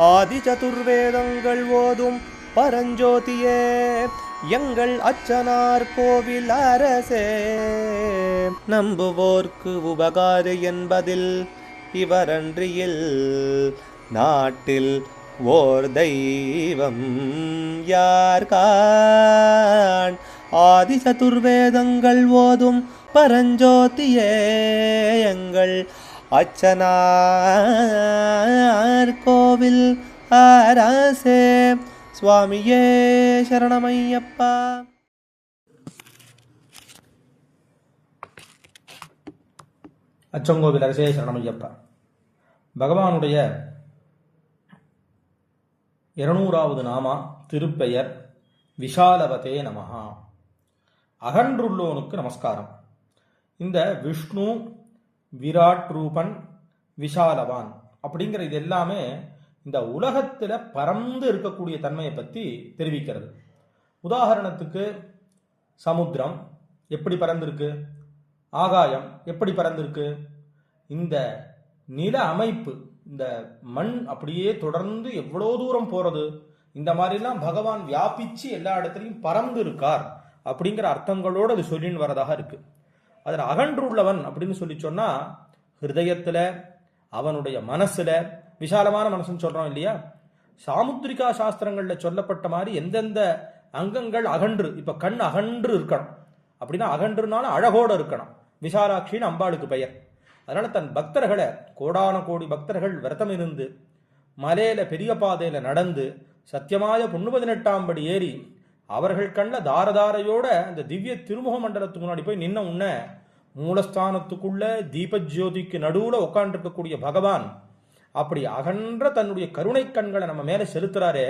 ஆதி சதுர்வேதங்கள் ஓதும் பரஞ்சோதியே எங்கள் அச்சனார் கோவில் அரசே. நம்புவோர்க்கு உபகாரி என்பதில் இவரன்றியில் நாட்டில் ஓர் தெய்வம் யார்கான். ஆதி சதுர்வேதங்கள் ஓதும் பரஞ்சோதியே எங்கள் அச்சனார் கோவில் அரசே. சுவாமியே சரணமையப்பா. அச்சங்கோவில் அரசே சரணமையப்பா. பகவானுடைய 200வது நாமா திருப்பெயர் விஷாலவதே நமஹா. அகன்றுள்ளோனுக்கு நமஸ்காரம். இந்த விஷ்ணு, விராட் ரூபன், விஷாலவான் அப்படிங்கிற இது எல்லாமே இந்த உலகத்தில் பறந்து இருக்கக்கூடிய தன்மையை பற்றி தெரிவிக்கிறது. உதாரணத்துக்கு சமுத்திரம் எப்படி பறந்துருக்கு, ஆகாயம் எப்படி பறந்துருக்கு, இந்த நில அமைப்பு, இந்த மண் அப்படியே தொடர்ந்து எவ்வளோ தூரம் போறது, இந்த மாதிரிலாம் பகவான் வியாபிச்சு எல்லா இடத்துலையும் பறந்து இருக்கார் அப்படிங்கிற அர்த்தங்களோடு அது சொல்லின்னு வரதாக இருக்கு. அதில் அகன்றுள்ளவன் அப்படின்னு சொல்லி சொன்னா ஹிருதயத்துல, அவனுடைய மனசுல, விஷாலமான மனசுன்னு சொல்றோம் இல்லையா, சாமுத்திரிகா சாஸ்திரங்கள்ல சொல்லப்பட்ட மாதிரி எந்தெந்த அங்கங்கள் அகன்று, இப்ப கண் அகன்று இருக்கணும் அப்படின்னா அகன்றுனாலும் அழகோடு இருக்கணும். விஷாலாட்சின்னு அம்பாளுக்கு பெயர். அதனால தன் பக்தர்களை, கோடான கோடி பக்தர்கள் விரதம் இருந்து மலையில பெரிய பாதையில நடந்து சத்தியமாய 18ஆம் படி ஏறி அவர்கள் கண்ட தாரதாரையோட அந்த திவ்ய திருமுக மண்டலத்துக்கு முன்னாடி போய் நின்ன உன்ன மூலஸ்தானத்துக்குள்ள தீபஜோதிக்கு நடுவுல உட்காண்டிருக்கக்கூடிய பகவான் அப்படி அகன்ற தன்னுடைய கருணை கண்களை நம்ம மேல செலுத்துறாரே,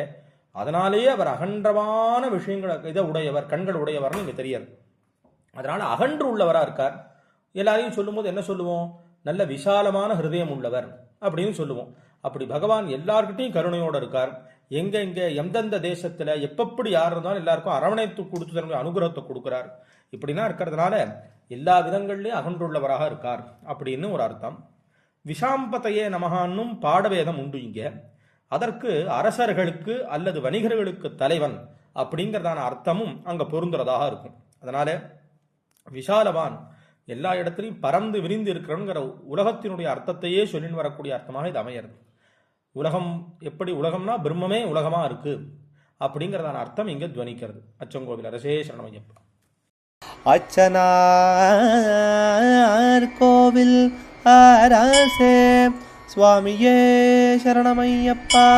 அதனாலேயே அவர் அகன்றமான விஷயங்களை இதை உடையவர், கண்கள் உடையவர்னு இங்க தெரியாது. அதனால அகன்று உள்ளவரா இருக்கார். எல்லாரையும் சொல்லும் போது என்ன சொல்லுவோம், நல்ல விசாலமான ஹிருதயம் உள்ளவர் அப்படின்னு சொல்லுவோம். அப்படி பகவான் எல்லார்கிட்டையும் கருணையோட இருக்கார். எங்க எந்தெந்த தேசத்துல எப்பப்படி யார் இருந்தாலும் எல்லாருக்கும் அரவணைத்து கொடுத்து தன்னுடைய அனுகிரகத்தை கொடுக்கிறார். இப்படின்னா இருக்கிறதுனால எல்லா விதங்கள்லயும் அகன்றுள்ளவராக இருக்கார் அப்படின்னு ஒரு அர்த்தம். விஷாம்பதையே நமகான்னும் பாடவேதம் உண்டு இங்க. அதற்கு அரசர்களுக்கு அல்லது வணிகர்களுக்கு தலைவன் அப்படிங்கிறதான அர்த்தமும் அங்க பொருந்துறதாக இருக்கும். அதனால விஷாலவான் எல்லா இடத்துலையும் பறந்து விரிந்து இருக்கிறங்கிற உலகத்தினுடைய அர்த்தத்தையே சொல்லின்னு வரக்கூடிய அர்த்தமாக இது அமையிறது. உலகம் எப்படி, உலகம்னா பிரம்மமே உலகமா இருக்கு அப்படிங்கிறதான அர்த்தம் இங்க துவனிக்கிறது. அச்சங்கோவில் அரசே சரணமையப்பா. அச்சனார் கோவில் அரசே. சுவாமியே சரணமையப்பா.